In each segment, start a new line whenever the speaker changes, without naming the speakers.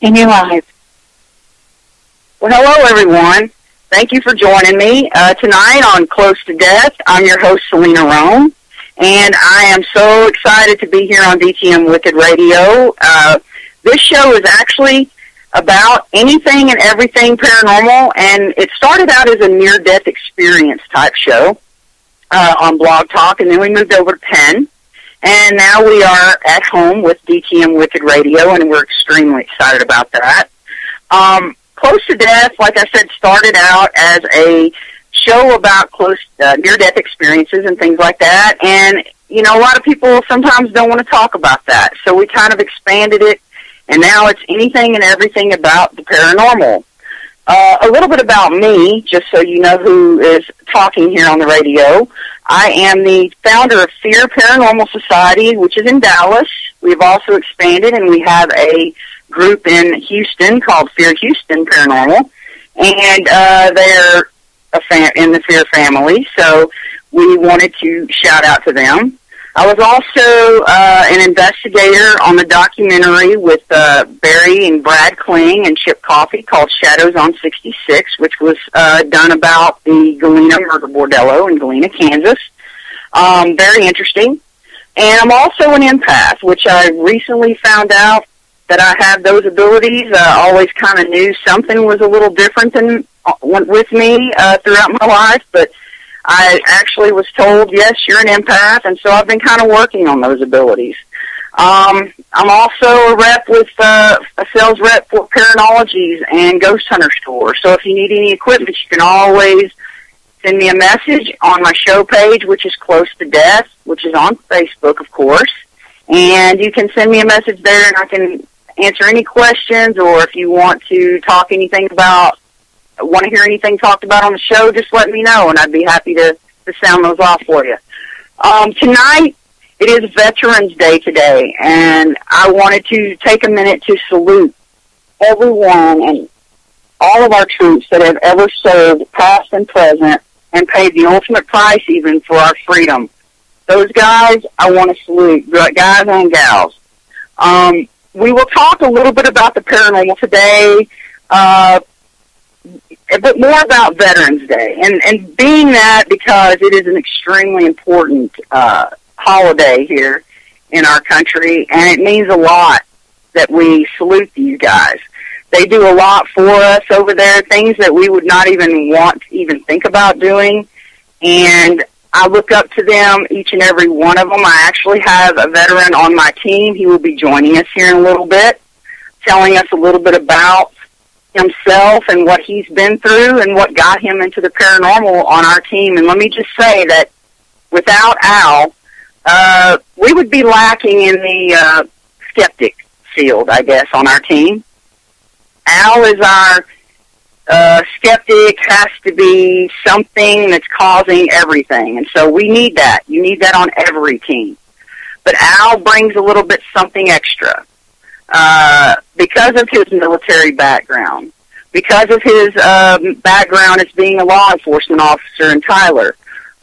And you're live.
Well, hello, everyone. Thank you for joining me tonight on Close to Death. I'm your host, Selena Roane, and I am so excited to be here on DTM Wicked Radio. This show is actually about anything and everything paranormal, and it started out as a near-death experience type show on Blog Talk, and then we moved over to Penn. And now we are at home with DTM Wicked Radio, and we're extremely excited about that. Close to Death, like I said, started out as a show about near-death experiences and things like that. And, you know, a lot of people sometimes don't want to talk about that. So we kind of expanded it, and now it's anything and everything about the paranormal. A little bit about me, just so you know who is talking here on the radio. I am the founder of FEAR Paranormal Society, which is in Dallas. We've also expanded, and we have a group in Houston called FEAR Houston Paranormal, and they're in the FEAR family, so we wanted to shout out to them. I was also an investigator on the documentary with Barry and Brad Klinge and Chip Coffey called Shadows on 66, which was done about the Galena murder bordello in Galena, Kansas. Very interesting. And I'm also an empath, which I recently found out that I have those abilities. I always kind of knew something was a little different than with me throughout my life, but I actually was told, yes, you're an empath, and so I've been kind of working on those abilities. I'm also a rep with a sales rep for Paranologies and Ghost Hunter Store. So if you need any equipment, you can always send me a message on my show page, which is Close to Death, which is on Facebook, of course. And you can send me a message there, and I can answer any questions, or if you want to talk anything about, want to hear anything talked about on the show, just let me know, and I'd be happy to sound those off for you. Tonight, it is Veterans Day today, and I wanted to take a minute to salute everyone and all of our troops that have ever served, past and present, and paid the ultimate price even for our freedom. Those guys, I want to salute, guys and gals. We will talk a little bit about the paranormal today, but more about Veterans Day, and being that because it is an extremely important holiday here in our country, and it means a lot that we salute these guys. They do a lot for us over there, things that we would not even want to even think about doing, and I look up to them, each and every one of them. I actually have a veteran on my team. He will be joining us here in a little bit, telling us a little bit about himself and what he's been through and what got him into the paranormal on our team. And let me just say that without Al, we would be lacking in the skeptic field, I guess, on our team. Al is our skeptic, has to be something that's causing everything. And so we need that. You need that on every team. But Al brings a little bit something extra. Because of his military background, because of his background as being a law enforcement officer in Tyler,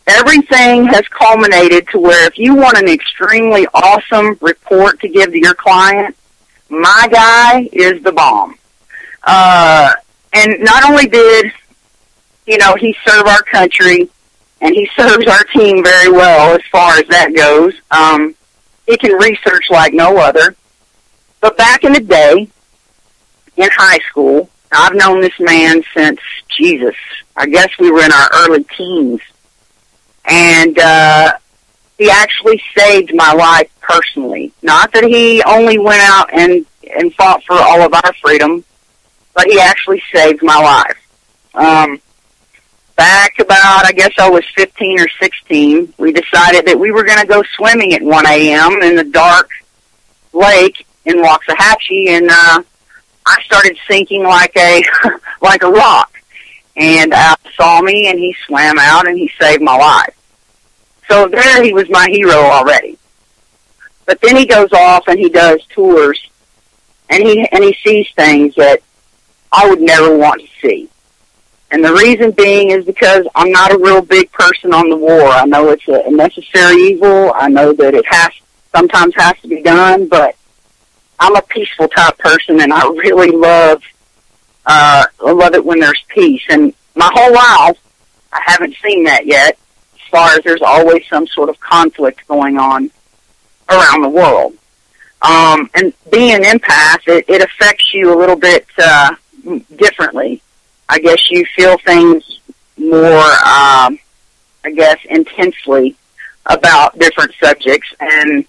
everything has culminated to where if you want an extremely awesome report to give to your client, my guy is the bomb. And not only did, you know, he serve our country, and he serves our team very well as far as that goes. He can research like no other. But back in the day, in high school, I've known this man since, Jesus, I guess we were in our early teens. And he actually saved my life personally. Not that he only went out and fought for all of our freedom, but he actually saved my life. Back about, I guess I was 15 or 16, we decided that we were going to go swimming at 1 a.m. in the dark lake in Waxahachie, and I started sinking like a like a rock. And Al saw me, and he swam out, and he saved my life. So there he was my hero already. But then he goes off, and he does tours, and he sees things that I would never want to see. And the reason being is because I'm not a real big person on the war. I know it's a necessary evil. I know that it sometimes has to be done, but I'm a peaceful type person, and I really love it when there's peace. And my whole life, I haven't seen that yet, as far as there's always some sort of conflict going on around the world. And being an empath, it affects you a little bit differently. I guess you feel things more, intensely about different subjects. And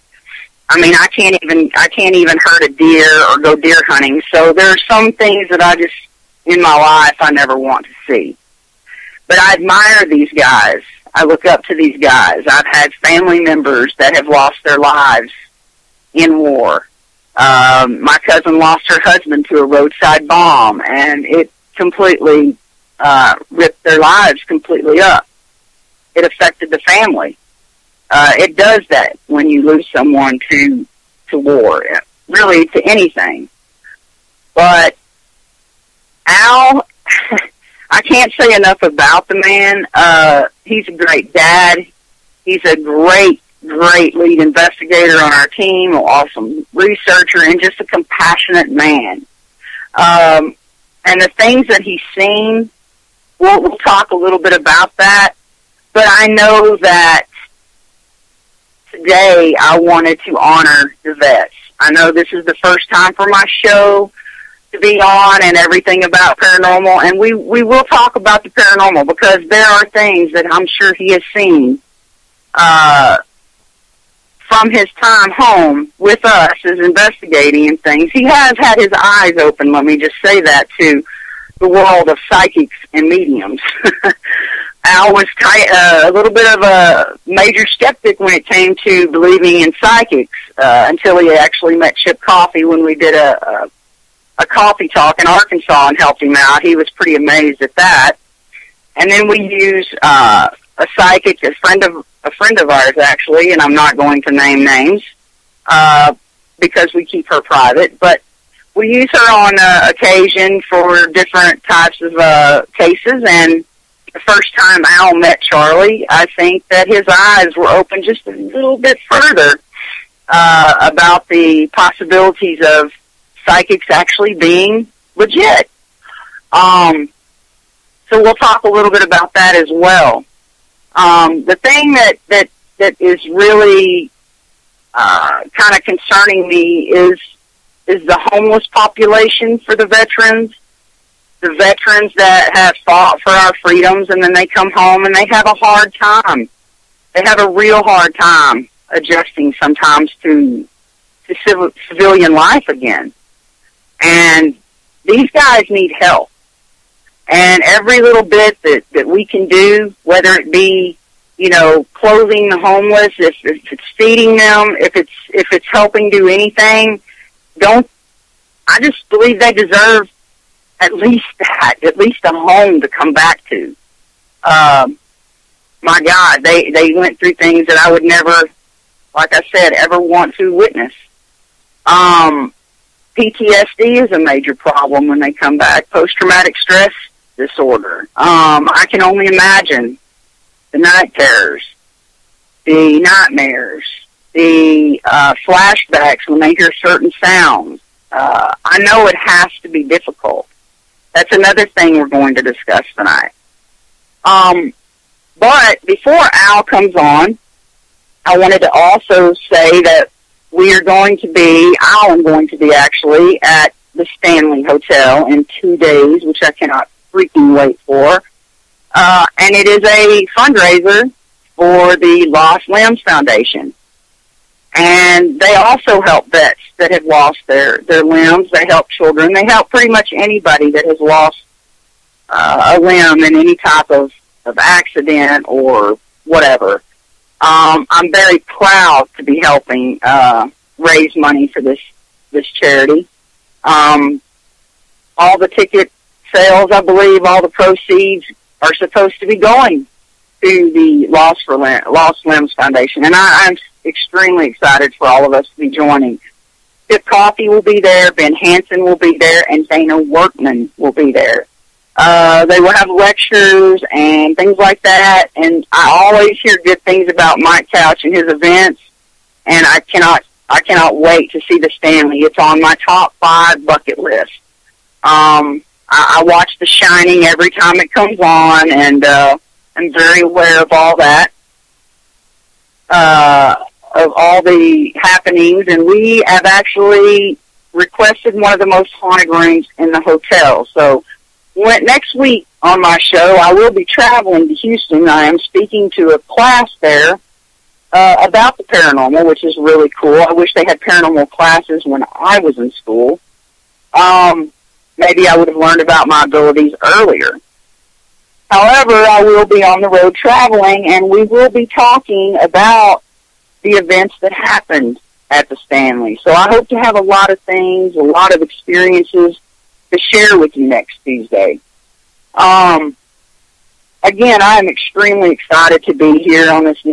I mean, I can't even hurt a deer or go deer hunting. So there are some things that I just, in my life, I never want to see. But I admire these guys. I look up to these guys. I've had family members that have lost their lives in war. My cousin lost her husband to a roadside bomb, and it completely ripped their lives completely up. It affected the family. It does that when you lose someone to war, really to anything. But Al, I can't say enough about the man. He's a great dad. He's a great lead investigator on our team, an awesome researcher, and just a compassionate man. And the things that he's seen, we'll talk a little bit about that. But I know that today I wanted to honor the vets. I know this is the first time for my show to be on and everything about paranormal, and we will talk about the paranormal because there are things that I'm sure he has seen from his time home with us as investigating and things. He has had his eyes open, let me just say that, to the world of psychics and mediums. Al was a little bit of a major skeptic when it came to believing in psychics until he actually met Chip Coffey when we did a coffee talk in Arkansas and helped him out. He was pretty amazed at that. And then we use a psychic, a friend of ours actually, and I'm not going to name names because we keep her private, but we use her on occasion for different types of cases. And the first time Al met Charlie, I think that his eyes were open just a little bit further about the possibilities of psychics actually being legit. So we'll talk a little bit about that as well. The thing that is really kind of concerning me is the homeless population for the veterans that have fought for our freedoms, and then they come home and they have a hard time. They have a real hard time adjusting sometimes to civilian life again. And these guys need help. And every little bit that we can do, whether it be, clothing the homeless, if it's feeding them, if it's helping do anything, I just believe they deserve at least that, at least a home to come back to. My God, they went through things that I would never, like I said, ever want to witness. PTSD is a major problem when they come back, post-traumatic stress disorder. I can only imagine the night terrors, the nightmares, the flashbacks when they hear certain sounds. I know it has to be difficult. That's another thing we're going to discuss tonight. But before Al comes on, I wanted to also say that I am going to be actually at the Stanley Hotel in 2 days, which I cannot freaking wait for. And it is a fundraiser for the Lost Limbs Foundation. And they also help vets that have lost their limbs. They help children. They help pretty much anybody that has lost a limb in any type of accident or whatever. I'm very proud to be helping raise money for this charity. All the ticket sales, I believe, all the proceeds are supposed to be going to the Lost Limbs Foundation, and I'm extremely excited for all of us to be joining. Chip Coffey will be there, Ben Hansen will be there, and Dana Workman will be there. They will have lectures and things like that, and I always hear good things about Mike Couch and his events, and I I cannot wait to see the Stanley. It's on my top 5 bucket list. I watch The Shining every time it comes on, and I'm very aware of all that, of all the happenings, and we have actually requested one of the most haunted rooms in the hotel. So next week on my show, I will be traveling to Houston. I am speaking to a class there about the paranormal, which is really cool. I wish they had paranormal classes when I was in school. Maybe I would have learned about my abilities earlier. However, I will be on the road traveling, and we will be talking about the events that happened at the Stanley. So I hope to have a lot of things, a lot of experiences to share with you next Tuesday. Again, I am extremely excited to be here on this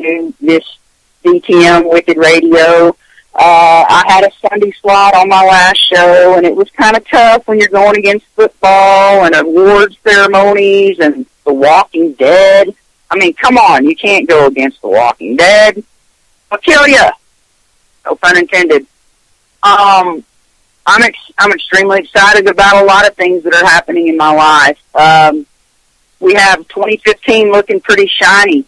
DTM Wicked Radio. I had a Sunday slot on my last show, and it was kind of tough when you're going against football and awards ceremonies and The Walking Dead. I mean, come on, you can't go against The Walking Dead. I'll kill you. No pun intended. I'm extremely excited about a lot of things that are happening in my life. We have 2015 looking pretty shiny.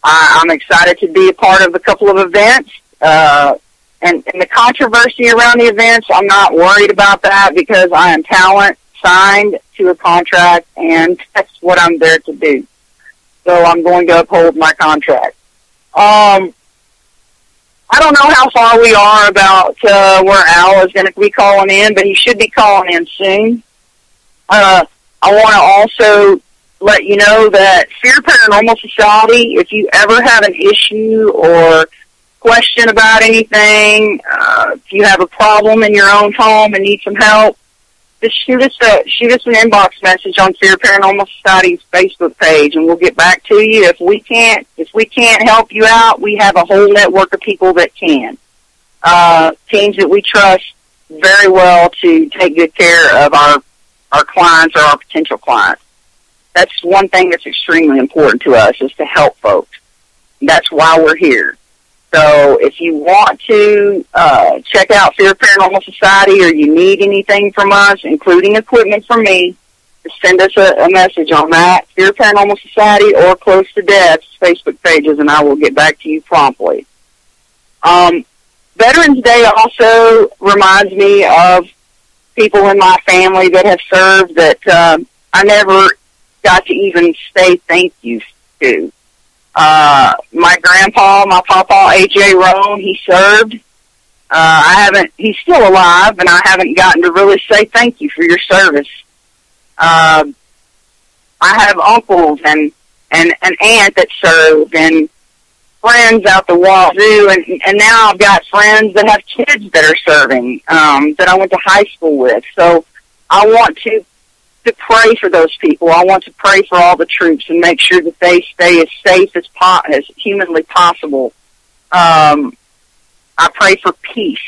I'm excited to be a part of a couple of events, and the controversy around the events, I'm not worried about that because I am talent signed to a contract, and that's what I'm there to do. So I'm going to uphold my contract. I don't know how far we are about where Al is going to be calling in, but he should be calling in soon. I want to also let you know that FEAR Paranormal Society, if you ever have an issue or question about anything, if you have a problem in your own home and need some help, just shoot us an inbox message on FEAR Paranormal Society's Facebook page, and we'll get back to you. If we can't help you out, we have a whole network of people that can. Teams that we trust very well to take good care of our clients or our potential clients. That's one thing that's extremely important to us, is to help folks. That's why we're here. So if you want to check out FEAR Paranormal Society, or you need anything from us, including equipment from me, just send us a message on that, FEAR Paranormal Society or Close to Death's Facebook pages, and I will get back to you promptly. Veterans Day also reminds me of people in my family that have served that I never got to even say thank you to. My grandpa, my papa, A.J. Roane, he served. He's still alive, and I haven't gotten to really say thank you for your service. I have uncles and an aunt that served, and friends out the wazoo, and now I've got friends that have kids that are serving, that I went to high school with. So I want to pray for those people. I want to pray for all the troops and make sure that they stay as safe as humanly possible. I pray for peace.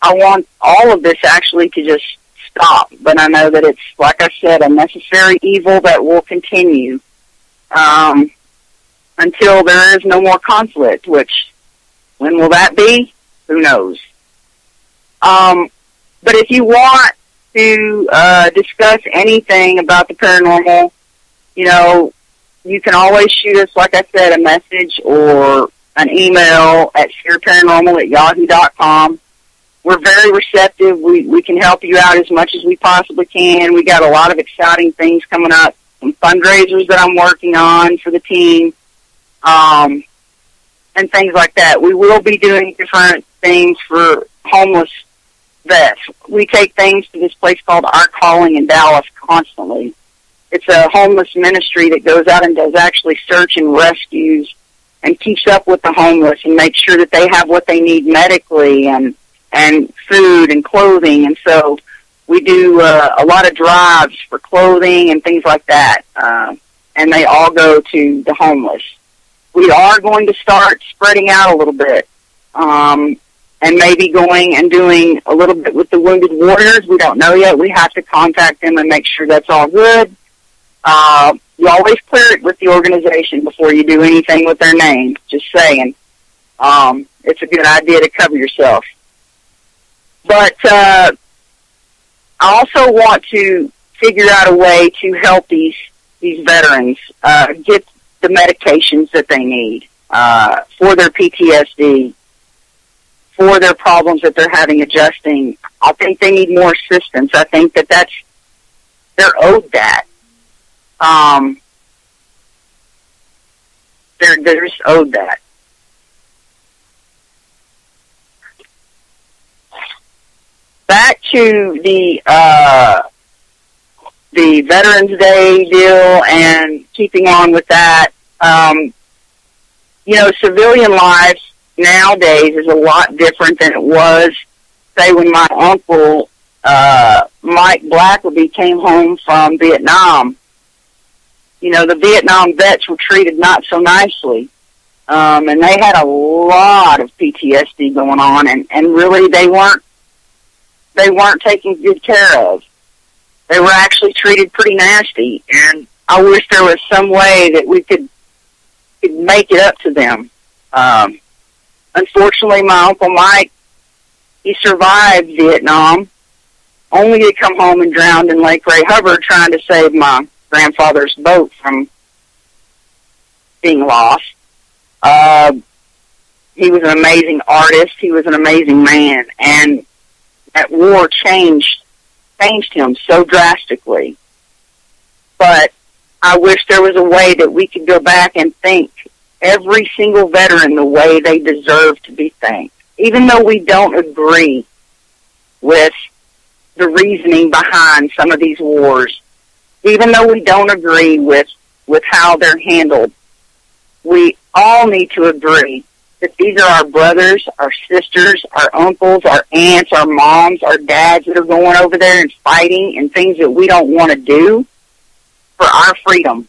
I want all of this actually to just stop, but I know that it's, like I said, a necessary evil that will continue until there is no more conflict, which, when will that be? Who knows? But if you want to discuss anything about the paranormal, you can always shoot us, like I said, a message or an email at fearparanormal@yahoo.com. We're very receptive. We can help you out as much as we possibly can. We got a lot of exciting things coming up, some fundraisers that I'm working on for the team, and things like that. We will be doing different things for homeless vets. We take things to this place called Our Calling in Dallas constantly. It's a homeless ministry that goes out and does actually search and rescues and keeps up with the homeless and makes sure that they have what they need medically and food and clothing. And so we do a lot of drives for clothing and things like that, and they all go to the homeless. We are going to start spreading out a little bit, and maybe going and doing a little bit with the Wounded Warriors. We don't know yet. We have to contact them and make sure that's all good. You always clear it with the organization before you do anything with their name. Just saying. If it's a good idea to cover yourself. But I also want to figure out a way to help these veterans get the medications that they need for their PTSD, for their problems that they're having adjusting. I think they need more assistance. I think they're owed that. They're just owed that. Back to the Veterans Day deal and keeping on with that. You know, civilian life nowadays is a lot different than it was, say, when my uncle, Mike Blackleby, came home from Vietnam. You know, the Vietnam vets were treated not so nicely. And they had a lot of PTSD going on, and really they weren't taken good care of. They were actually treated pretty nasty, and I wish there was some way that we could make it up to them. Unfortunately, my Uncle Mike, he survived Vietnam, only to come home and drowned in Lake Ray Hubbard trying to save my grandfather's boat from being lost. He was an amazing artist. He was an amazing man, and that war changed him so drastically. But I wish there was a way that we could go back and thank every single veteran the way they deserve to be thanked, even though we don't agree with the reasoning behind some of these wars, even though we don't agree with how they're handled. We all need to agree that these are our brothers, our sisters, our uncles, our aunts, our moms, our dads that are going over there and fighting and things that we don't want to do for our freedom.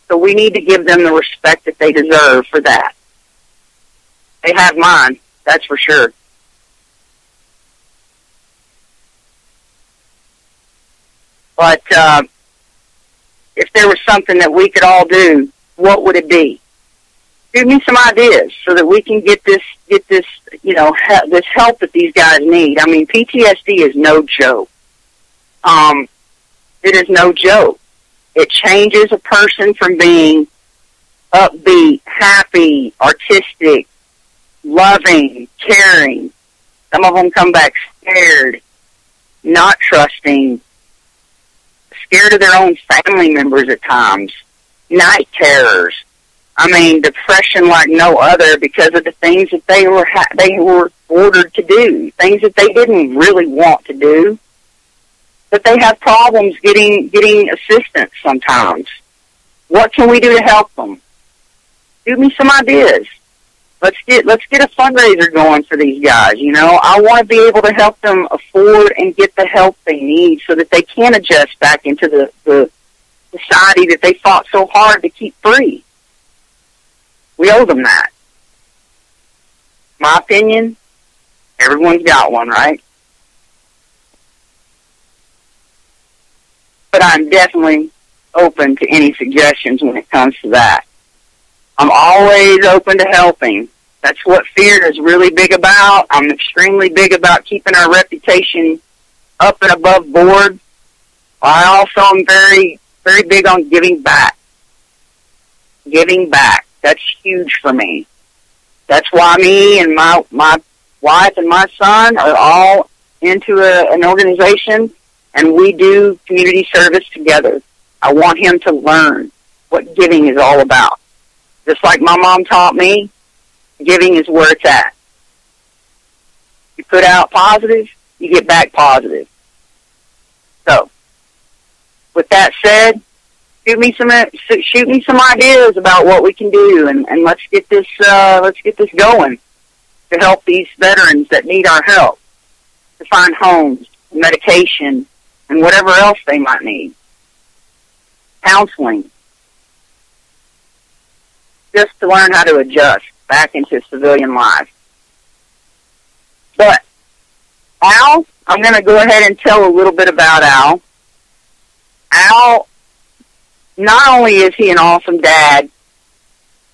So we need to give them the respect that they deserve for that. They have mine, that's for sure. But if there was something that we could all do, what would it be? Give me some ideas so that we can get this, you know, this help that these guys need. I mean, PTSD is no joke. It is no joke. It changes a person from being upbeat, happy, artistic, loving, caring. Some of them come back scared, not trusting, scared of their own family members at times, night terrors. I mean, depression like no other because of the things that they were ordered to do, things that they didn't really want to do, but they have problems getting assistance sometimes. What can we do to help them? Give me some ideas. Let's get a fundraiser going for these guys. You know, I want to be able to help them afford and get the help they need so that they can adjust back into the society that they fought so hard to keep free. We owe them that. My opinion, everyone's got one, right? But I'm definitely open to any suggestions when it comes to that. I'm always open to helping. That's what FEAR is really big about. I'm extremely big about keeping our reputation up and above board. I also am very, very big on giving back. Giving back. That's huge for me. That's why me and my wife and my son are all into an organization, and we do community service together. I want him to learn what giving is all about. Just like my mom taught me, giving is where it's at. You put out positive, you get back positive. So, with that said, shoot me some ideas about what we can do, and let's get this going to help these veterans that need our help to find homes, medication, and whatever else they might need. Counseling. Just to learn how to adjust back into civilian life. But Al, I'm going to go ahead and tell a little bit about Al. Al, not only is he an awesome dad,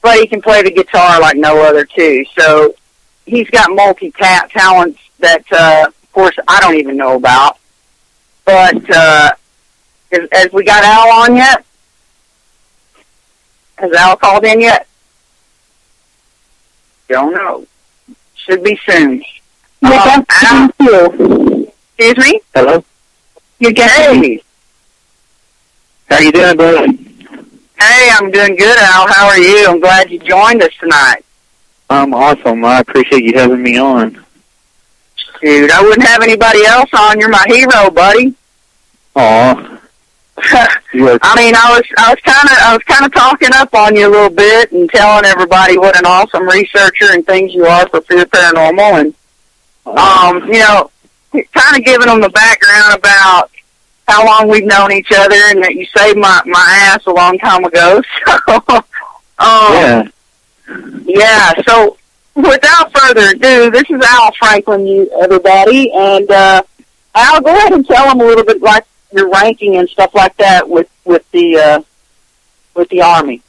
but he can play the guitar like no other, too. So he's got multi-talents that, of course, I don't even know about. But has we got Al on yet? Has Al called in yet? Don't know. Should be soon. Al, excuse me?
Hello?
You hey.
How you doing, buddy?
Hey, I'm doing good, Al. How are you? I'm glad you joined us tonight.
I'm awesome. I appreciate you having me on.
Dude, I wouldn't have anybody else on. You're my hero, buddy.
Aw.
I mean, I was kind of talking up on you a little bit and telling everybody what an awesome researcher and things you are for FEAR Paranormal, and you know, kind of giving them the background about how long we've known each other and that you saved my ass a long time ago. So, yeah. So, without further ado, this is Al Franklin, everybody, and Al, go ahead and tell them a little bit like your ranking and stuff like that with the Army.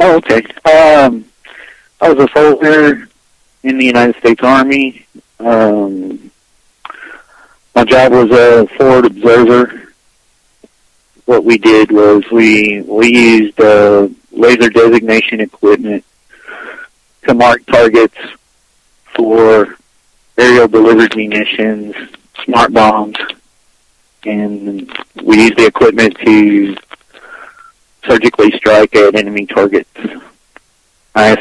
Oh, okay. I was a soldier in the United States Army. My job was a forward observer. What we did was we used laser designation equipment to mark targets for aerial delivered munitions, smart bombs, and we used the equipment to surgically strike at enemy targets. I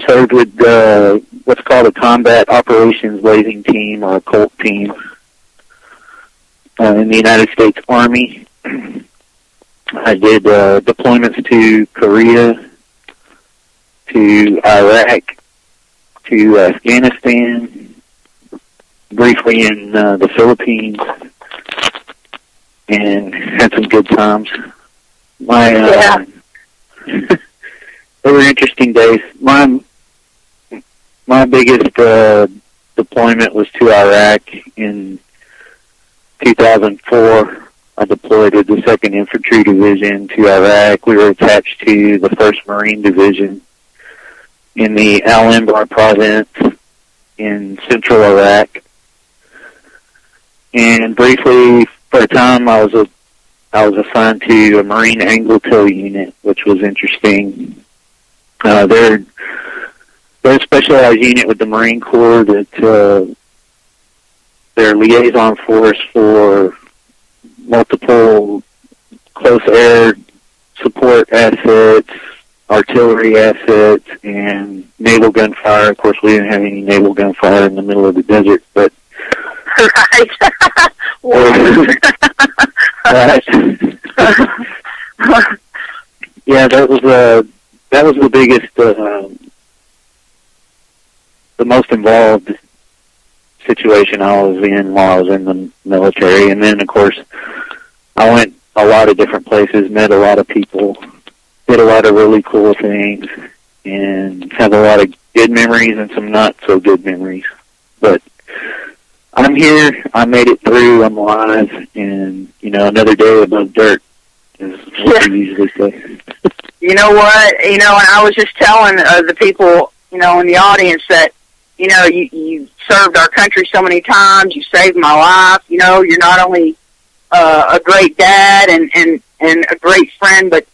served with what's called a Combat Operations Blazing Team, or a COLT team, in the United States Army. I did deployments to Korea, to Iraq, to Afghanistan, briefly in the Philippines, and had some good times. They were interesting days. My biggest deployment was to Iraq in 2004. I deployed with the 2nd Infantry Division to Iraq. We were attached to the 1st Marine Division in the Al-Anbar province in central Iraq. And briefly, for a time, I was assigned to a Marine Anglo-Tail unit, which was interesting. They're a specialized unit with the Marine Corps that they're liaison force for multiple close air support assets, artillery assets, and naval gunfire. Of course, we didn't have any naval gunfire in the middle of the desert, but
right.
Yeah, that was the biggest, the most involved situation I was in while I was in the military. And then, of course, I went a lot of different places, met a lot of people, did a lot of really cool things, and have a lot of good memories and some not so good memories. But I'm here, I made it through, I'm alive, and, you know, another day above dirt is what we usually say.
You know what? You know, and I was just telling the people, you know, in the audience that, you know, you served our country so many times, you saved my life, you know, you're not only a great dad and a great friend, but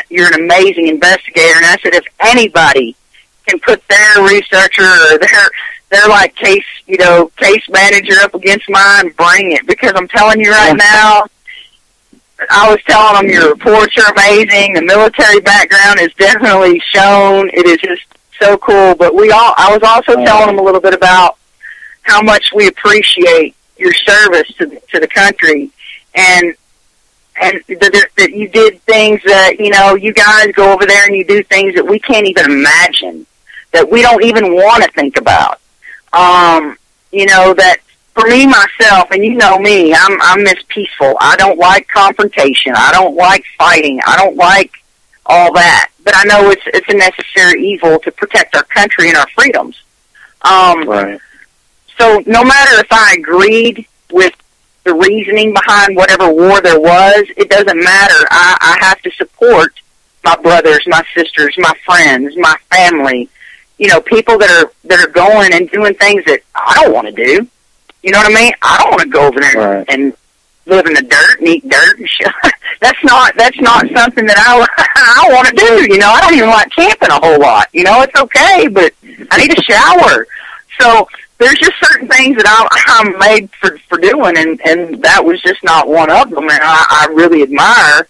you're an amazing investigator. And I said, if anybody can put their researcher or their like case manager up against mine, bring it. Because I'm telling you right now, I was telling them your reports are amazing. The military background is definitely shown. It is just so cool. But I was also telling them a little bit about how much we appreciate your service to the country, and that you did things that, you know, you guys go over there and you do things that we can't even imagine, that we don't even want to think about. You know, that for me, myself, and you know me, I'm Miss Peaceful. I don't like confrontation. I don't like fighting. I don't like all that. But I know it's a necessary evil to protect our country and our freedoms.
Right.
So no matter if I agreed with the reasoning behind whatever war there was. It doesn't matter. I have to support my brothers, my sisters, my friends, my family, you know, people that are going and doing things that I don't want to do. You know what I mean? I don't want to go over there and live in the dirt and eat dirt and shit. That's not something that I want to do. You know, I don't even like camping a whole lot. You know, it's okay, but I need a shower. So there's just certain things that I'm made for doing, and that was just not one of them. And I really admire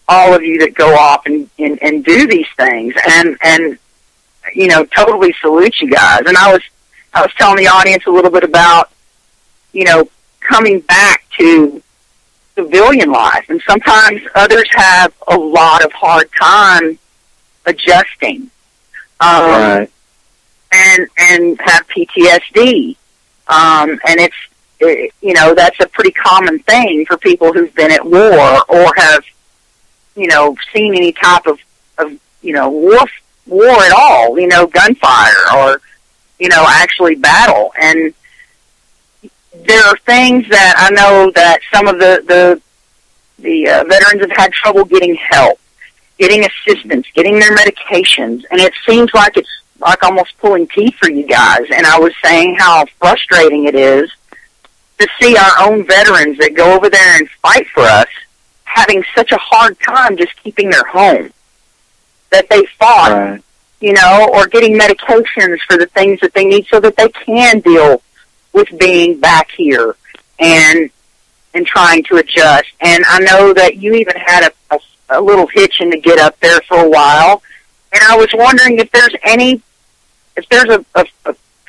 all of you that go off and do these things, and you know, totally salute you guys. And I was telling the audience a little bit about, you know, coming back to civilian life, and sometimes others have a lot of hard time adjusting, and have PTSD, and you know, that's a pretty common thing for people who've been at war or have, you know, seen any type of you know, war at all, you know, gunfire or, you know, actually battle. And there are things that I know that some of the veterans have had trouble getting help, getting assistance, getting their medications, and it seems like it's like almost pulling teeth for you guys. And I was saying how frustrating it is to see our own veterans that go over there and fight for us having such a hard time just keeping their home that they fought, you know, or getting medications for the things that they need so that they can deal with being back here and trying to adjust. And I know that you even had a little hitch in to get up there for a while, and I was wondering if there's a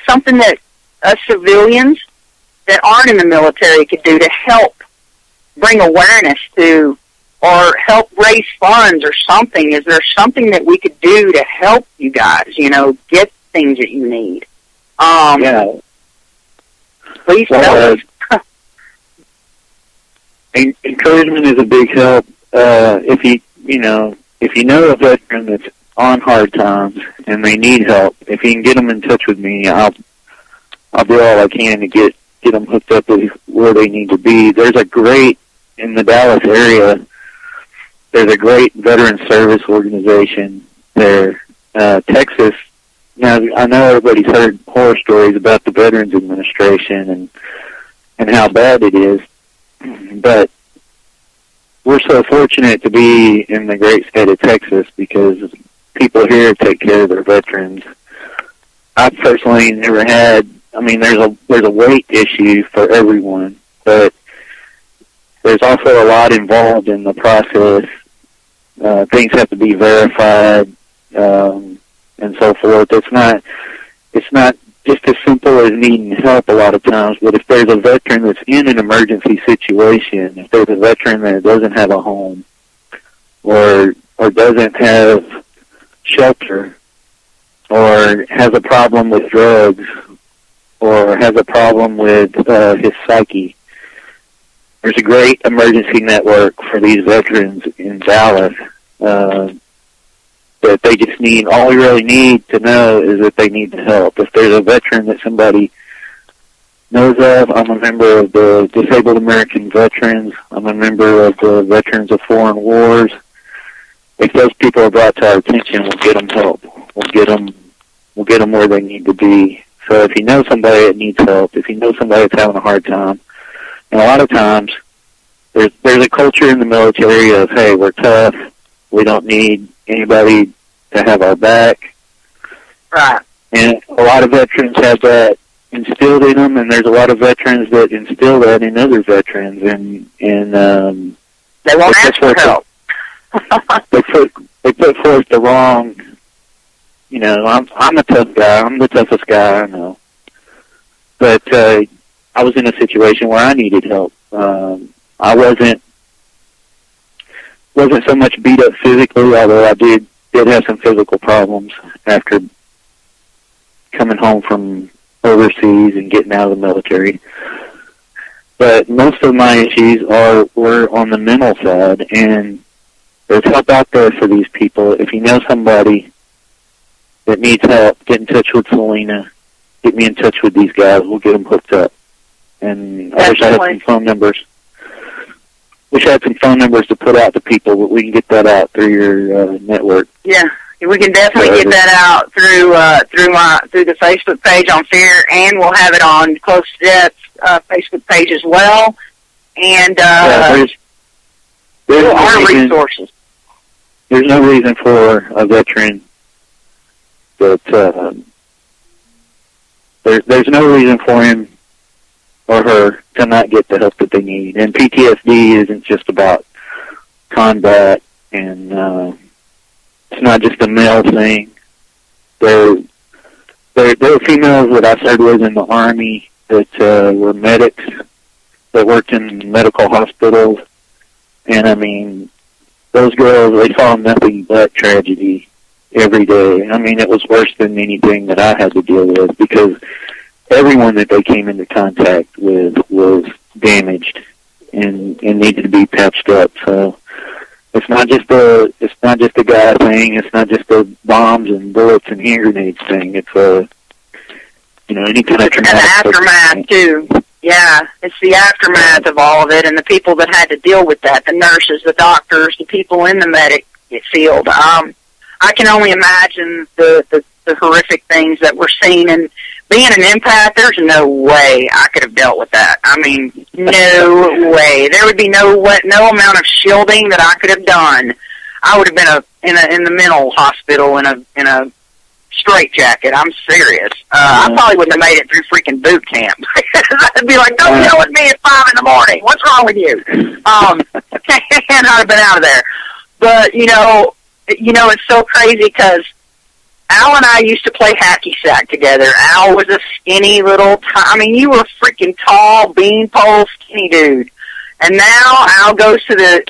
something that us civilians that aren't in the military could do to help bring awareness to, or help raise funds or something. Is there something that we could do to help you guys, you know, get things that you need? Please tell us.
Encouragement is a big help. If you know a veteran that's on hard times and they need help, if you can get them in touch with me, I'll do all I can to get them hooked up with where they need to be. In the Dallas area, there's a great veteran service organization there. Texas, now I know everybody's heard horror stories about the Veterans Administration and how bad it is, but we're so fortunate to be in the great state of Texas because people here take care of their veterans. I've personally never had, I mean, there's a weight issue for everyone, but there's also a lot involved in the process. Things have to be verified, and so forth. It's not just as simple as needing help a lot of times, but if there's a veteran that's in an emergency situation, if there's a veteran that doesn't have a home or doesn't have shelter or has a problem with drugs or has a problem with his psyche, there's a great emergency network for these veterans in Dallas that they just need. All we really need to know is that they need the help. If there's a veteran that somebody knows of, I'm a member of the Disabled American Veterans. I'm a member of the Veterans of Foreign Wars. If those people are brought to our attention, we'll get them help. We'll get them where they need to be. So if you know somebody that needs help, if you know somebody that's having a hard time, and a lot of times there's a culture in the military of, hey, we're tough, we don't need anybody to have our back.
Right.
And a lot of veterans have that instilled in them, and there's a lot of veterans that instill that in other veterans, and
they won't ask for help.
they put forth the wrong, you know, I'm a tough guy, I'm the toughest guy I know. But I was in a situation where I needed help. I wasn't so much beat up physically, although I did have some physical problems after coming home from overseas and getting out of the military. But most of my issues were on the mental side, and there's help out there for these people. If you know somebody that needs help, get in touch with Selena. Get me in touch with these guys. We'll get them hooked up. And I wish I had some phone numbers. Wish I had some phone numbers to put out to people, but we can get that out through your network.
Yeah, we can definitely get that out through the Facebook page on FEAR, and we'll have it on Close to Death Facebook page as well. And
there's
our resources.
There's no reason for a veteran that there's no reason for him or her to not get the help that they need. And PTSD isn't just about combat, and it's not just a male thing. There were females that I served with in the Army that were medics that worked in medical hospitals, and I mean, those girls, they saw nothing but tragedy every day. I mean, it was worse than anything that I had to deal with, because everyone that they came into contact with was damaged and needed to be patched up. So it's not just a guy thing. It's not just a bombs and bullets and hand grenades thing. It's any kind of traumatic.
And the aftermath too. Yeah, it's the aftermath of all of it, and the people that had to deal with that, the nurses, the doctors, the people in the medic field. I can only imagine the horrific things that we're seeing, and being an empath, there's no way I could have dealt with that. I mean, no way. There would be no amount of shielding that I could have done. I would have been in the mental hospital in a straitjacket. I'm serious. I probably wouldn't have made it through freaking boot camp. I'd be like, don't yell at me at 5 in the morning. What's wrong with you? And I'd have been out of there. But it's so crazy because Al and I used to play hacky sack together. Al was a skinny little, you were a freaking tall, beanpole, skinny dude. And now Al goes to the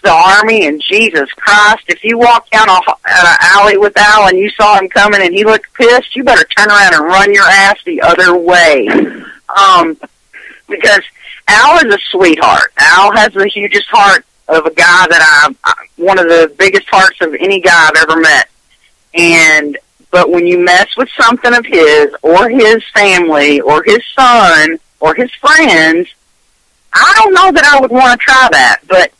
Army, and Jesus Christ, if you walk down an alley with Al and you saw him coming and he looked pissed, you better turn around and run your ass the other way. Because Al is a sweetheart. Al has the hugest heart of a guy that one of the biggest hearts of any guy I've ever met. But when you mess with something of his, or his family, or his son, or his friends, I don't know that I would want to try that, but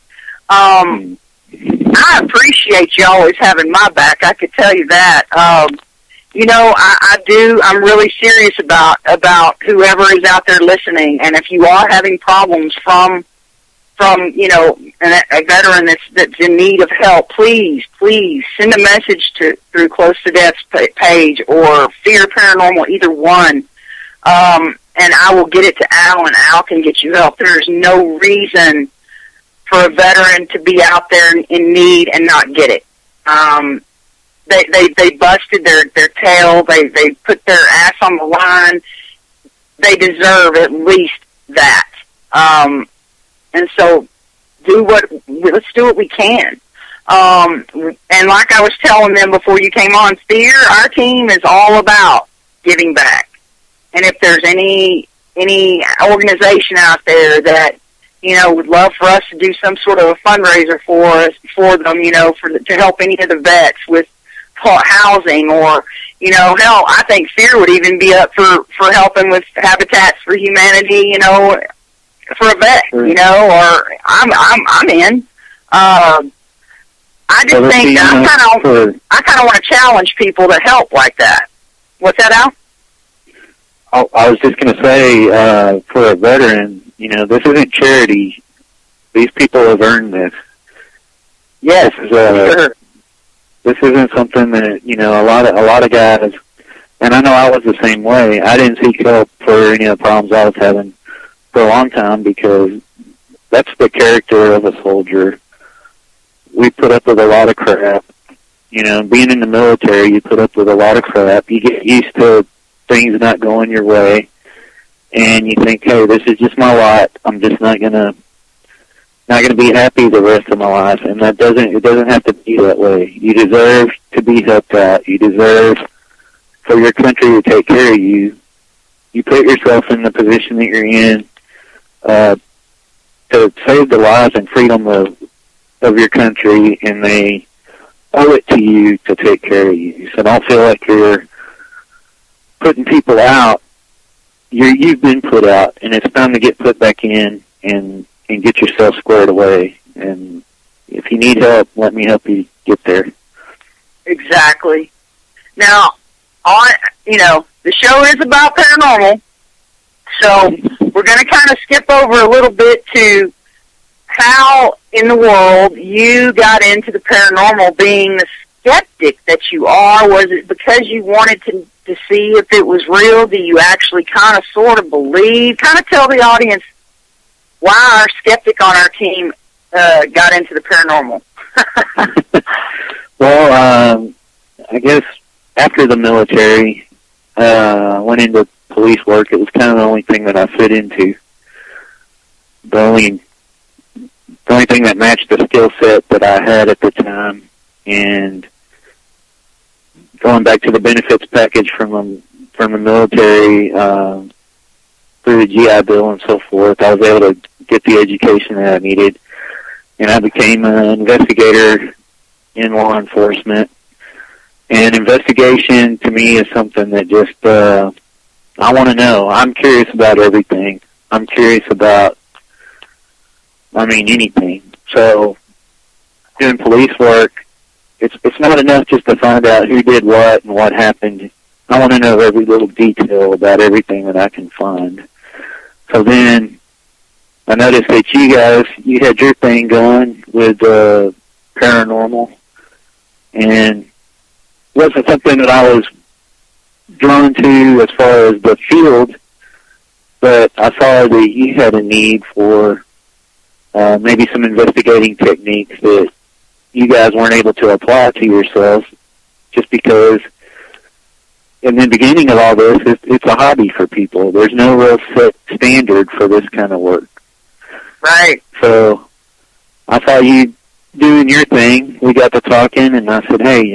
I appreciate you always having my back. I could tell you that. I do. I'm really serious about whoever is out there listening, and if you are having problems from a veteran that's in need of help, please send a message through Close to Death's page or FEAR Paranormal, either one. And I will get it to Al, and Al can get you help. There's no reason for a veteran to be out there in need and not get it. They busted their tail. They put their ass on the line. They deserve at least that. And so let's do what we can. And like I was telling them before you came on, FEAR, our team is all about giving back. And if there's any organization out there that, would love for us to do some sort of a fundraiser for them, to help any of the vets with housing, or, hell, I think FEAR would even be up for helping with Habitats for Humanity, for a vet, or I'm in. I just think I kind of want to challenge people to help like that. What's that, Al?
I was just going to say, for a veteran, this isn't charity. These people have earned this.
Yes, sure.
This isn't something that, a lot of guys, and I know I was the same way. I didn't seek help for any of the problems I was having for a long time, because that's the character of a soldier. We put up with a lot of crap. Being in the military, you put up with a lot of crap. You get used to things not going your way, and you think, hey, this is just my lot. I'm just not gonna be happy the rest of my life. And it doesn't have to be that way. You deserve to be helped out. You deserve for your country to take care of you. You put yourself in the position that you're in to save the lives and freedom of your country, and they owe it to you to take care of you. So don't feel like you're putting people out you've been put out, and it's time to get put back in and get yourself squared away. And if you need help, let me help you get there.
Exactly. Now, the show is about paranormal, so we're going to kind of skip over a little bit to how in the world you got into the paranormal, being the skeptic that you are. Was it because you wanted to see if it was real? Do you actually kind of sort of believe? Kind of tell the audience why our skeptic on our team got into the paranormal.
Well, I guess after the military, went into police work. It was kind of the only thing that I fit into. The only thing that matched the skill set that I had at the time. And going back to the benefits package from the military, through the GI Bill and so forth, I was able to get the education that I needed. And I became an investigator in law enforcement. And investigation, to me, is something that just, I want to know. I'm curious about everything. I'm curious about, anything. So, doing police work, it's not enough just to find out who did what and what happened. I want to know every little detail about everything that I can find. So then, I noticed that you had your thing going with paranormal, and wasn't something that I was drawn to as far as the field, but I saw that you had a need for maybe some investigating techniques that you guys weren't able to apply to yourselves, just because in the beginning of all this, it's a hobby for people. There's no real set standard for this kind of work.
Right.
So I saw you doing your thing. We got to talking, and I said, hey,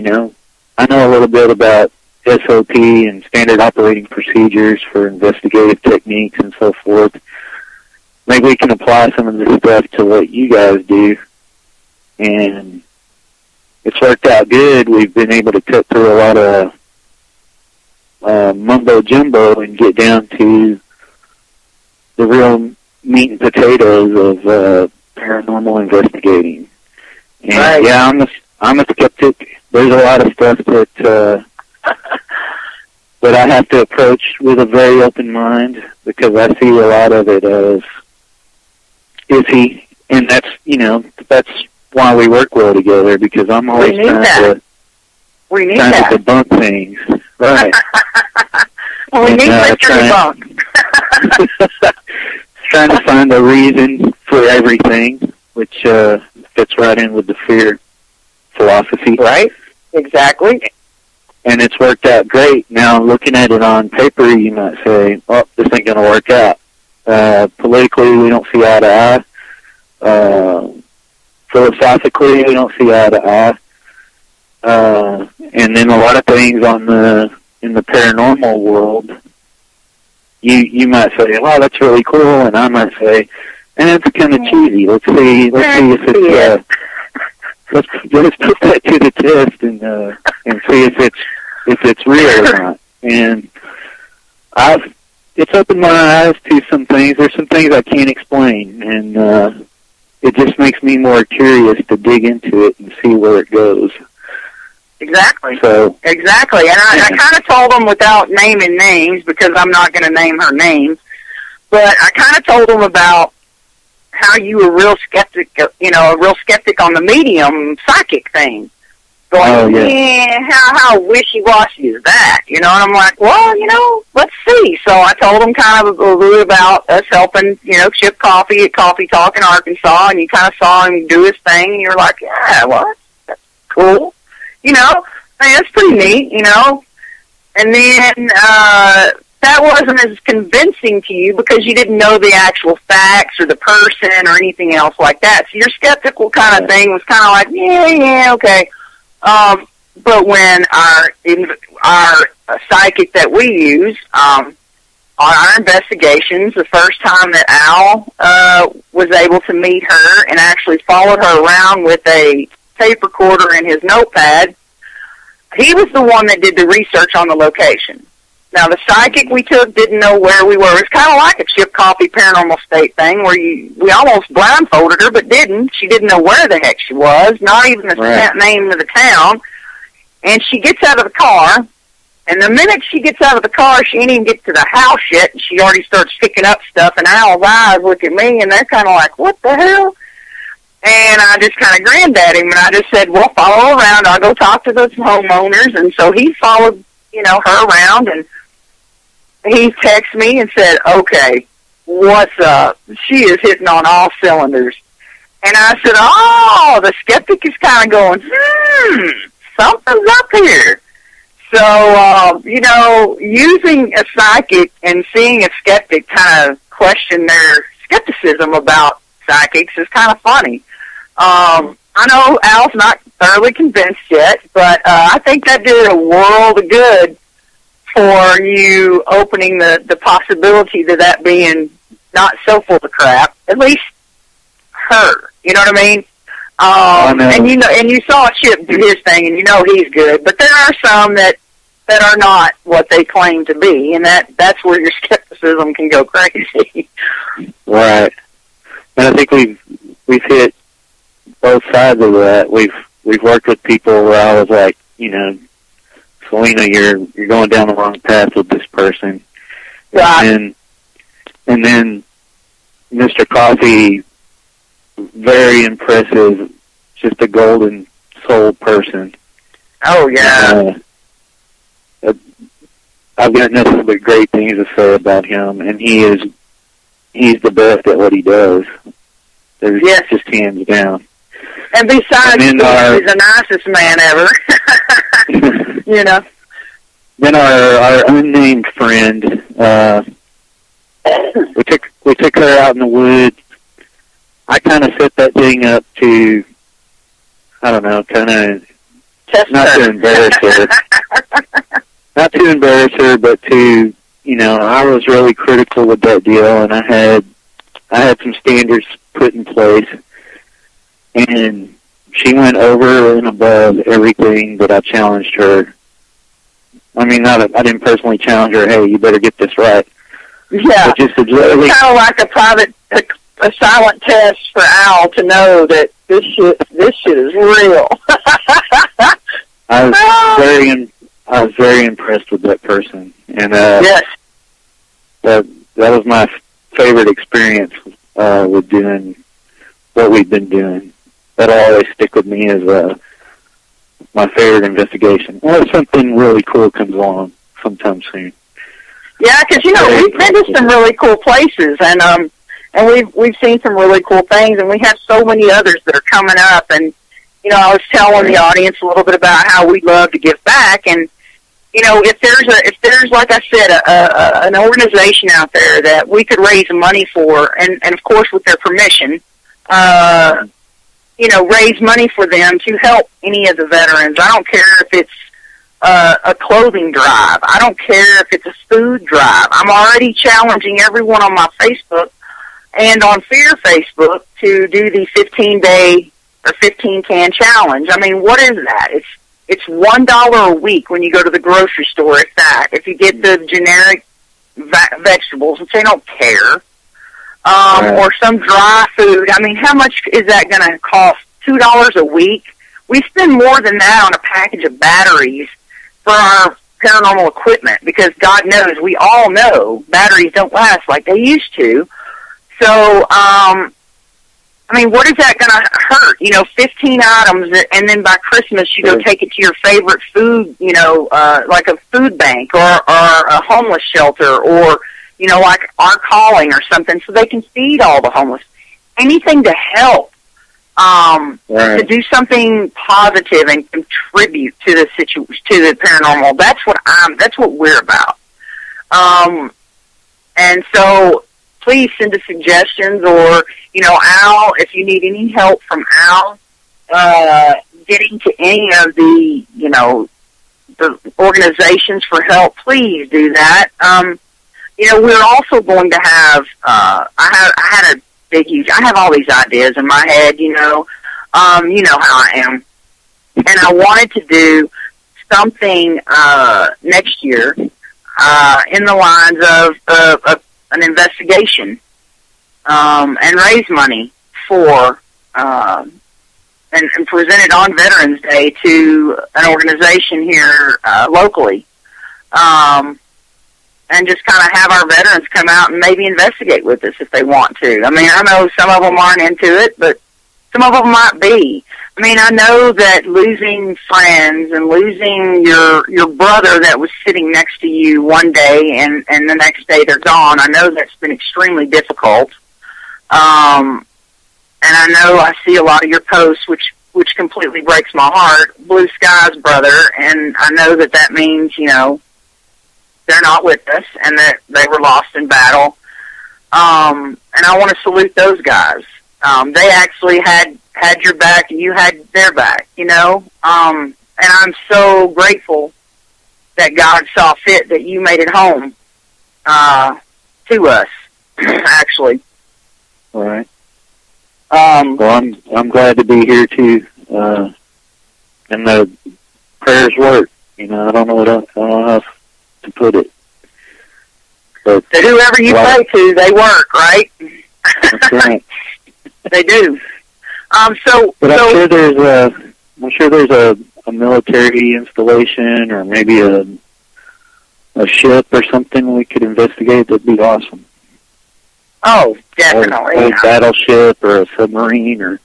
I know a little bit about SOP and standard operating procedures for investigative techniques and so forth. Maybe we can apply some of this stuff to what you guys do. And it's worked out good. We've been able to cut through a lot of mumbo-jumbo and get down to the real meat and potatoes of paranormal investigating. And
right.
Yeah, I'm a skeptic. There's a lot of stuff that that I have to approach with a very open mind, because I see a lot of it as iffy, and that's why we work well together, because I'm always trying to debunk things. Right.
We need Mr. Debunk.
Trying to find a reason for everything, which fits right in with the FEAR philosophy.
Right. Exactly.
And it's worked out great. Now, looking at it on paper, you might say, oh, this ain't going to work out. Politically, we don't see eye to eye. Philosophically, we don't see eye to eye. And then a lot of things in the paranormal world, you might say, wow, that's really cool, and I might say, it's kind of cheesy. Let's see if it's let's put that to the test and see if it's real or not. And it's opened my eyes to some things. There's some things I can't explain, and it just makes me more curious to dig into it and see where it goes.
Exactly.
So
exactly, and I kind of told them without naming names, because I'm not going to name her names, but I kind of told them about how you were a real skeptic on the medium psychic thing. Going, how wishy-washy is that? And I'm like, well, let's see. So I told them kind of a little about us helping, ship Coffey at Coffey Talk in Arkansas, and you kind of saw him do his thing, and you were like, yeah, well, that's cool. That's pretty neat, And then that wasn't as convincing to you because you didn't know the actual facts or the person or anything else like that. So your skeptical kind of thing was kind of like, yeah, okay. But when our psychic that we use, on our investigations, the first time that Al was able to meet her and actually followed her around with a tape recorder in his notepad, he was the one that did the research on the location. Now, the psychic we took didn't know where we were. It's kind of like a Chip Coffey Paranormal State thing where we almost blindfolded her, but didn't. She didn't know where the heck she was, not even the name of the town. And she gets out of the car, and the minute she gets out of the car, she ain't even get to the house yet, and she already starts picking up stuff, and Al's eyes look at me, and they're kind of like, what the hell? And I just kind of grinned at him, and I just said, well, follow around. I'll go talk to those homeowners. And so he followed, her around, and he texted me and said, okay, what's up? She is hitting on all cylinders. And I said, oh, the skeptic is kind of going, something's up here. So, using a psychic and seeing a skeptic kind of question their skepticism about psychics is kind of funny. I know Al's not thoroughly convinced yet, but I think that did a world of good for you opening the possibility to that being not so full of crap, at least her. You know what I mean? And you saw Chip do his thing, and he's good. But there are some that are not what they claim to be, and that's where your skepticism can go crazy.
Right. And I think we've hit both sides of that. We've worked with people where I was like, Selena, you're going down the wrong path with this person.
Right.
And then Mr. Coffey, very impressive, just a golden soul person.
Oh, yeah.
I've got nothing but great things to say about him, and he's the best at what he does. There's just hands down.
And besides, he's the nicest man ever.
Then our unnamed friend, we took her out in the woods. I kind of set that thing up to, I don't know, not to embarrass her. Not to embarrass her, but to, I was really critical with that deal, and I had some standards put in place, and she went over and above everything that I challenged her. I mean, I didn't personally challenge her, hey, you better get this right.
Yeah.
But just observing,
it's kind of like a silent test for Al to know that this shit is real.
I was very impressed with that person, and
yes,
that was my favorite experience with doing what we've been doing. That'll always stick with me as my favorite investigation. Unless something really cool comes along sometime soon.
Yeah, because we've been to some really cool places, and we've seen some really cool things, and we have so many others that are coming up. And I was telling the audience a little bit about how we love to give back, and if there's like I said, an organization out there that we could raise money for, and of course with their permission, raise money for them to help any of the veterans. I don't care if it's a clothing drive. I don't care if it's a food drive. I'm already challenging everyone on my Facebook and on FEAR Facebook to do the 15-day or 15-can challenge. I mean, what is that? It's $1 a week when you go to the grocery store, if that. If you get the generic vegetables, which they don't care, or some dry food. I mean, how much is that going to cost? $2 a week? We spend more than that on a package of batteries for our paranormal equipment because God knows, we all know, batteries don't last like they used to. So, I mean, what is that going to hurt? 15 items, and then by Christmas you go take it to your favorite food, like a food bank or a homeless shelter or, like our calling or something, so they can feed all the homeless. Anything to help, to do something positive and contribute to the to the paranormal. That's what we're about. And so, please send us suggestions, or Al, if you need any help from Al getting to any of the the organizations for help, please do that. We're also going to have I had a big huge. I have all these ideas in my head. You know how I am, and I wanted to do something next year. in the lines of an investigation and raise money for and present it on Veterans Day to an organization here locally. And just kind of have our veterans come out and maybe investigate with us if they want to. I mean, I know some of them aren't into it, but some of them might be. I mean, I know that losing friends and losing your brother that was sitting next to you one day and the next day they're gone, I know that's been extremely difficult. And I know I see a lot of your posts, which completely breaks my heart. Blue skies, brother, and I know that means, you know, they're not with us and that they were lost in battle. And I want to salute those guys. They actually had your back and you had their back, you know. And I'm so grateful that God saw fit that you made it home to us, actually.
All right. Well, I'm glad to be here too. And the prayers work. You know, I don't know how else to put it. But
to whoever you pray to, they work, right?
That's right.
They do.
But I'm sure there's a military installation or maybe a ship or something we could investigate. That'd be awesome.
Oh, definitely.
A battleship or a submarine or.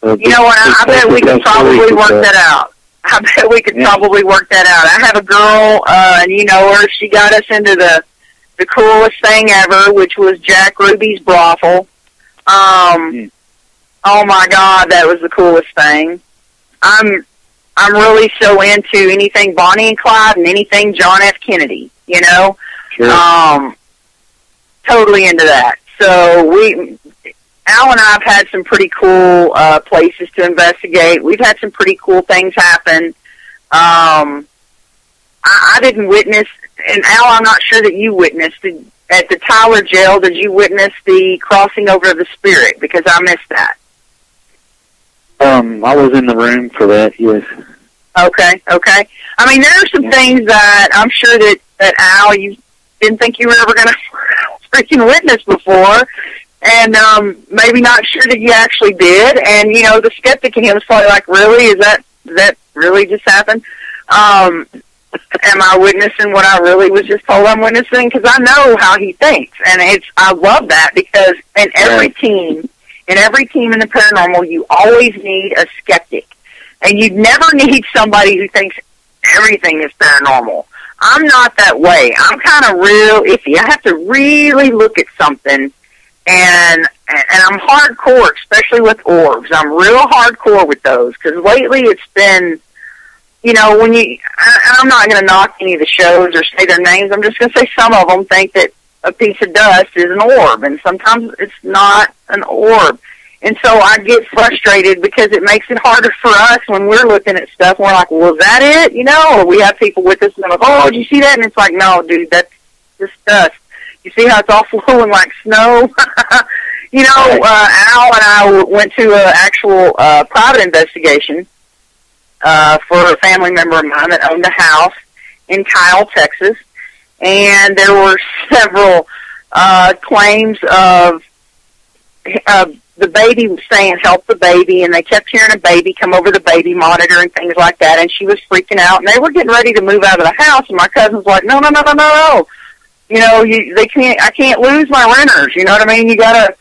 You know what? I bet we could probably work that out. I bet we could probably work that out. I have a girl, and you know her. She got us into the coolest thing ever, which was Jack Ruby's brothel. Oh my God, that was the coolest thing. I'm really so into anything Bonnie and Clyde and anything John F. Kennedy. You know,
sure.
Totally into that. So Al and I have had some pretty cool places to investigate. We've had some pretty cool things happen. I didn't witness, and Al, I'm not sure that you witnessed at the Tyler jail. Did you witness the crossing over of the spirit? Because I missed that.
I was in the room for that. Yes.
Okay. I mean, there are some things that I'm sure that Al, you didn't think you were ever going to freaking witness before. And maybe not sure that you actually did. And, you know, the skeptic in him was probably like, really? Is that really just happened? Am I witnessing what I really was just told I'm witnessing? Because I know how he thinks. And I love that because in every team in the paranormal, you always need a skeptic. And you never need somebody who thinks everything is paranormal. I'm not that way. I'm kind of real iffy. I have to really look at something. And I'm hardcore, especially with orbs. I'm real hardcore with those because lately it's been, you know, I'm not going to knock any of the shows or say their names. I'm just going to say some of them think that a piece of dust is an orb, and sometimes it's not an orb. And so I get frustrated because it makes it harder for us when we're looking at stuff. And we're like, well, is that it? You know, or we have people with us and they're like, oh, did you see that? And it's like, no, dude, that's just dust. You see how it's all flowing like snow? You know, Al and I went to an actual private investigation for a family member of mine that owned a house in Kyle, Texas. And there were several claims of the baby was saying, help the baby, and they kept hearing a baby come over the baby monitor and things like that, and she was freaking out. And they were getting ready to move out of the house, and my cousin's like, no. You know, I can't lose my renters. You know what I mean? You gotta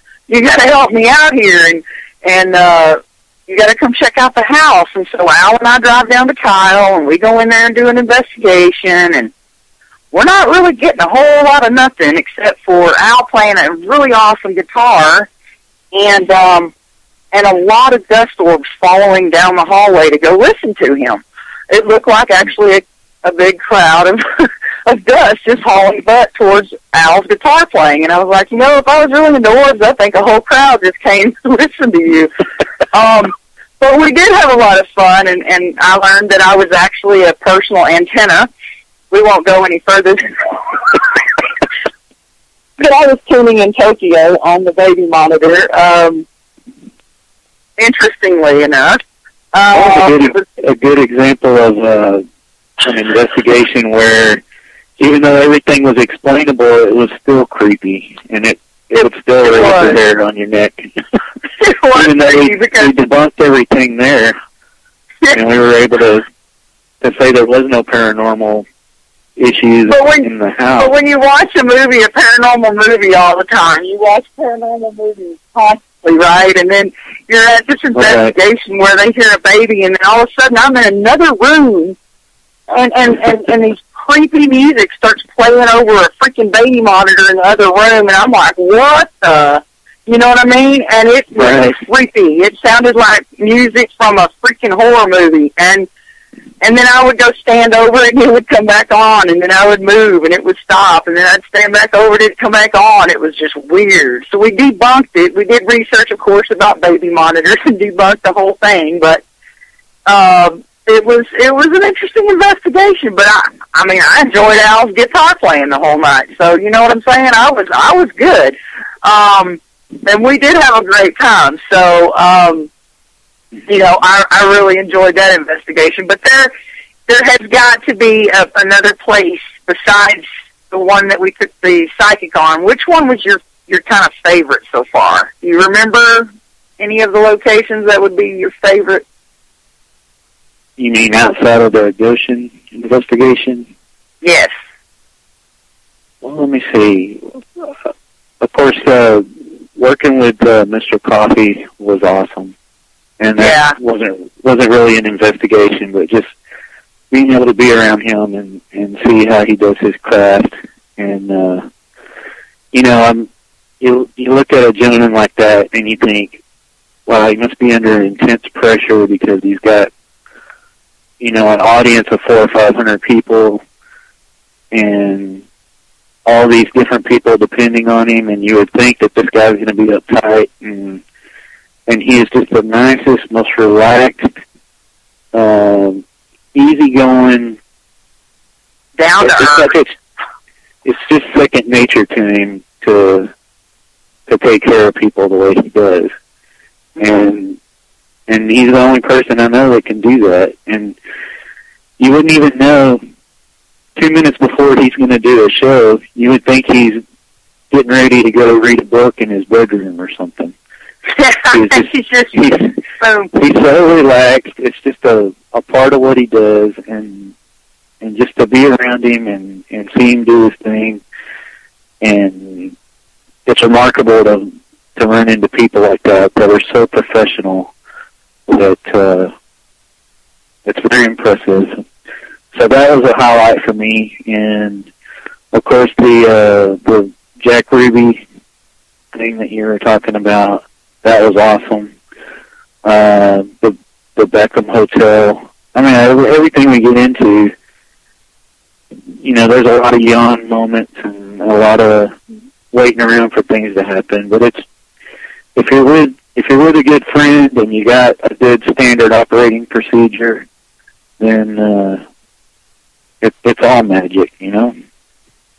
help me out here, and you gotta come check out the house. And so Al and I drive down to Kyle, and we go in there and do an investigation, and we're not really getting a whole lot of nothing except for Al playing a really awesome guitar, and a lot of dust orbs following down the hallway to go listen to him. It looked like actually a big crowd of dust just hauling butt towards Al's guitar playing. And I was like, you know, if I was really into orbs, I think a whole crowd just came to listen to you. But we did have a lot of fun, and I learned that I was actually a personal antenna. We won't go any further. But I was tuning in Tokyo on the baby monitor, interestingly enough.
That was a good example of an investigation where even though everything was explainable, it was still creepy, and it would still raise your hair on your neck. Even though we debunked everything there, and we were able to say there was no paranormal issues in the house.
But when you watch a paranormal movie all the time, you watch paranormal movies constantly, right? And then you're at this investigation where they hear a baby, and then all of a sudden I'm in another room, and these creepy music starts playing over a freaking baby monitor in the other room, and I'm like, what the? You know what I mean? And it was creepy. It sounded like music from a freaking horror movie, and then I would go stand over it, and it would come back on, and then I would move, and it would stop, and then I'd stand back over it, and it'd come back on. It was just weird. So we debunked it. We did research, of course, about baby monitors and debunked the whole thing, but it was an interesting investigation. But I mean, I enjoyed Al's guitar playing the whole night. So you know what I'm saying? I was good. And we did have a great time. So, you know, I really enjoyed that investigation. But there has got to be another place besides the one that we took the psychic on. Which one was your kind of favorite so far? Do you remember any of the locations that would be your favorite?
You mean outside of the Goshen investigation?
Yes.
Well, let me see. Of course, working with Mr. Coffey was awesome, and that wasn't really an investigation, but just being able to be around him and see how he does his craft. And you know, you look at a gentleman like that, and you think, wow, he must be under intense pressure because he's got, you know, an audience of 400 or 500 people, and all these different people depending on him, and you would think that this guy's going to be uptight, and he is just the nicest, most relaxed, easygoing,
down to earth.
It's just second nature to him to take care of people the way he does, and he's the only person I know that can do that, and you wouldn't even know. 2 minutes before he's going to do a show, you would think he's getting ready to go read a book in his bedroom or something. He's so relaxed. It's just a part of what he does, and just to be around him and see him do his thing, and it's remarkable to run into people like that are so professional that it's very impressive. So that was a highlight for me, and of course the Jack Ruby thing that you were talking about, that was awesome. The Beckham Hotel. I mean, everything we get into, you know, there's a lot of yawn moments and a lot of waiting around for things to happen. But it's if you're with a good friend and you got a good standard operating procedure, then it's all magic, you know.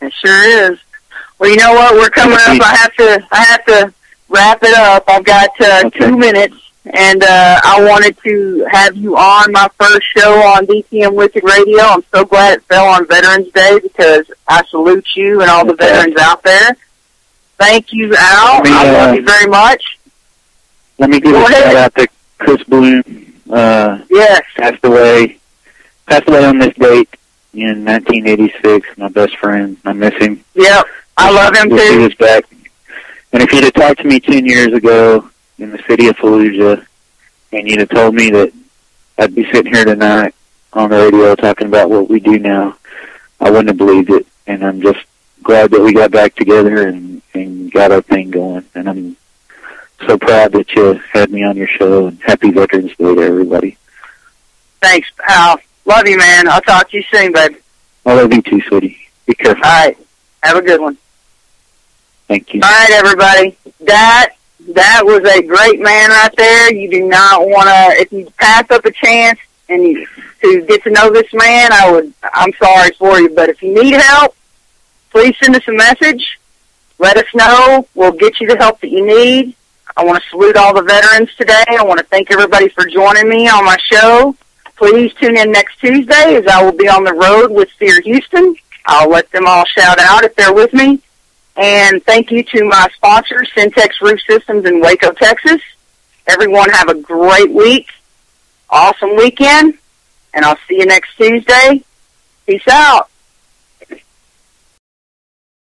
It sure is. Well, you know what? We're coming up. I have to wrap it up. I've got 2 minutes, and I wanted to have you on my first show on DTM Wicked Radio. I'm so glad it fell on Veterans Day because I salute you and all the veterans out there. Thank you, Al. I love you very much.
Let me give a shout out to Chris Bloom.
Yes.
Passed away on this date in 1986. My best friend. I miss him.
Yep. I love him too.
He was back. And if you'd have talked to me 10 years ago in the city of Fallujah, and you'd have told me that I'd be sitting here tonight on the radio talking about what we do now, I wouldn't have believed it. And I'm just glad that we got back together and got our thing going. And I'm so proud that you had me on your show, and happy Veterans Day to everybody.
Thanks, Al. Love you, man. I'll talk to you soon, babe.
I love you too, sweetie. Be careful.
All right. Have a good one.
Thank you.
All right, everybody. That was a great man right there. You do not want to, if you pass up a chance and to get to know this man, I'm sorry for you. But if you need help, please send us a message. Let us know. We'll get you the help that you need. I want to salute all the veterans today. I want to thank everybody for joining me on my show. Please tune in next Tuesday as I will be on the road with FEAR Houston. I'll let them all shout out if they're with me. And thank you to my sponsors, Syntex Roof Systems in Waco, Texas. Everyone have a great week, awesome weekend, and I'll see you next Tuesday. Peace out.